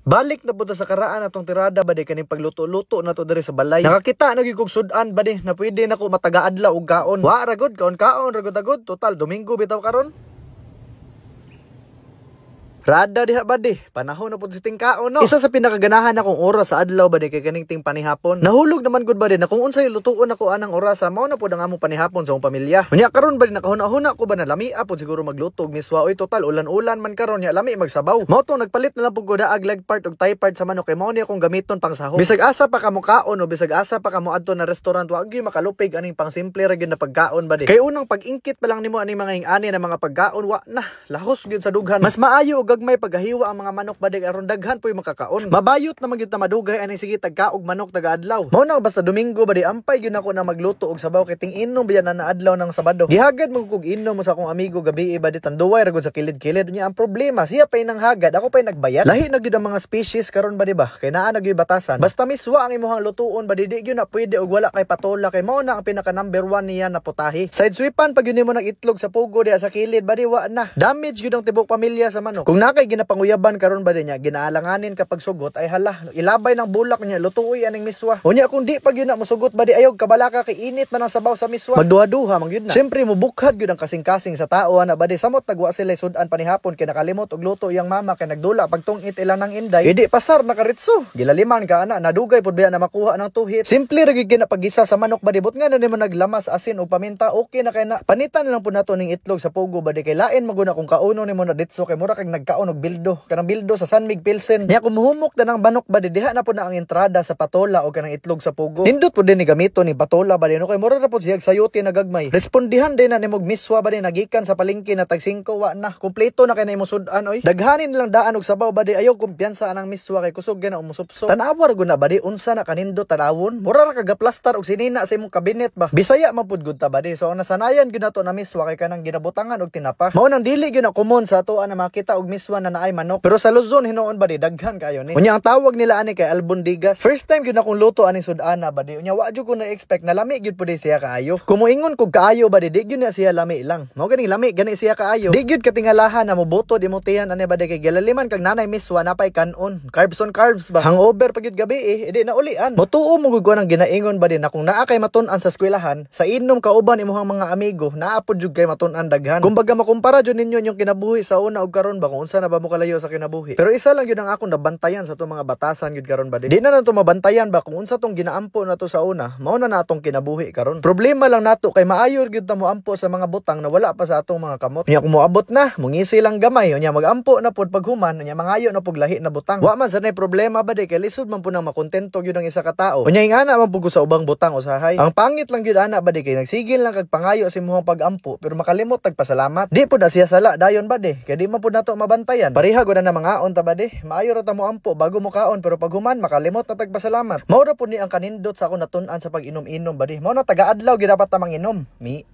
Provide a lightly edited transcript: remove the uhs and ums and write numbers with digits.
Balik na punta sa karaan atong tirada bade kaning pagluto-luto na to diri sa balay. Nakakita na gyud kog sudan bade na pwede nako mataga-adlaw og kaon. Wa ra gud kaon ra gud total Domingo bitaw karon. Rada diha bade, panahon na pud si tingkaon no. Isa sa pinakaganahan akong oras sa adlaw bade kay kaning ting panihapon. Nahulog naman gud bade na kung unsay lutuon ako anang oras mao na pud ang among panihapon sa akong pamilya. Unya karon bade nakahuna-huna ko ba na lamia pud siguro magluto og miswa oy total ulan-ulan man karon nya lami magsabaw. Mao tong nagpalit na lang pud ko daag leg part og thigh part sa manok kay mao ni akong gamiton pang sahog. Bisag asa pa kamo kaon o bisag asa pa kamo adto na restaurant wa gyud makalupig aning pang simple ra gyud na pagkaon bade. Kay unang pag-ingkit pa lang nimo aning mga ingani na mga pagkaon wa na lahos gyud sa dughan. Mas maayo og gagmay paggahiwa ang mga manok bade aron daghan puy makakaon. Mabayot na magyud ta madugay ani sige tagkaog manok taga-adlaw. Mao na basta Domingo bade ampay gyud ako na magluto og sabaw kay ting inom biyan na adlaw ng Sabado. Gihagad mo kog inom mo sa akong amigo gabi bade tanduway ra gud sa kilid-kilid niya ang problema siya pay nang hagad ako pay nagbayad. Lahi na gyud ang mga species karon bade ba kay naa na gyud batasan. Basta miswa ang imong lutuon bade di gyud na pwede og wala kay patola kay mao na ang pinaka number 1 niya na putahe. Side sweepan pag yun mo nag itlog sa pugo diha sa kilid bade wa na. Damage gyud ang tibok pamilya sa manok. Kung nakay ginapanguyaban karon bade niya ginaalanganin kapag sugot ay hala ilabay ng bulak niya lutuoy aning miswa. Unya kung di pag yun na mosugot bade ayog kabalaka kay init man ang sabaw sa miswa. Magduha-duha man gyud na. Syempre mubukhad gyud ang kasing-kasing sa tao ana bade samot tagwa sila sudan panihapon kay nakalimot og luto iyang mama kay nagdula pagtungit ilang ng inday. Idi pasar nakaritso. Gilaliman ka ana nadugay pud biya na makuha ng tuhit. Simple ra gyud ginapagisa sa manok bade but nga na nimo naglamas asin o paminta okay na kay na. Panitan lang pud nato ning itlog sa pugo bade kay lain maguna kung kauno nimo na ditso kay mura kag nagkaon og bildo. Kanang bildo sa San Mig Pilsen. Nya kung muhumok na ng manok bade diha na pud na ang entrada sa patola o kanang itlog sa pugo. Nindot pud din ni gamito ni patola bade no kay mura ra pud siya sayote na gagmay. Respondihan din na nimog miswa bade nagikan sa palengke na tag 5 wa na. Kompleto na kay na imong sudan oy. Daghanin lang daan og sabaw bade ayaw kumpiyansa anang miswa kay kusog gyud na umusupso. Tanawar gud na bade unsa na kanindot tanawon. Mura ra kaga plaster og sinina sa imong kabinet ba. Bisaya man pud gud ta bade. So ang nasanayan gyud nato na miswa kay kanang ginabutangan og tinapa. Mao nang dili gyud na common sa ato na makita og miswa na naay manok. Pero sa Luzon hinuon bade daghan kayo ni. Unya ang tawag nila ani kay albondigas. First time gyud akong luto ani sudana bade. Unya wa jud ko na expect na lami gyud pud siya kaayo. Kumuingon kog kaayo bade di gyud na siya lami lang. Mao ganing lami gani siya kaayo. Di gyud katingalahan na mobutod imutihan ani bade kay galaliman kag nanay miswa napay kanon. Carbs on carbs ba. Hangover pa gyud gabi edi na ulian. Motuo mo gud ko nang ginaingon bade na kung naa kay matun-an sa eskwelahan sa inom kauban imong mga amigo naa pud jud kay matun-an daghan. Kumbaga makumpara jud ninyo yung kinabuhi sa una ug karon ba kung unsa na ba mo kalayo sa kinabuhi. Pero isa lang yun ang akong nabantayan sa itong mga batasan yun karon bade. Di na nato mabantayan ba kung unsa tong ginaampo nato sa una, mao na natong kinabuhi karon. Problema lang nato kay maayo gyud ta mo ampo sa mga butang na wala pa sa atong mga kamot. Unya kung moabot na, mungisi lang gamay, unya magampo na pud paghuman, unya mangayo na pug lahi na butang. Wa man sanay problema bade kay lisod man pud nang makontento gyud ang isa ka tawo. Unya ingana man pud sa ubang butang usahay. Ang pangit lang gyud ana bade kay nagsigil lang kag pangayo sa imong pagampo pero makalimot tagpasalamat. Di pud siya sala dayon bade kay di man pud nato mabantayan. Pareha gud na mga aon ta bade. Maayo ra ta mo ampo bago mo kaon pero pag human makalimot na tagpasalamat. Mao ra pud ni ang kanindot sa ako natun-an sa pag-inom-inom bade. Mao na taga-adlaw gyud dapat ta manginom. Mi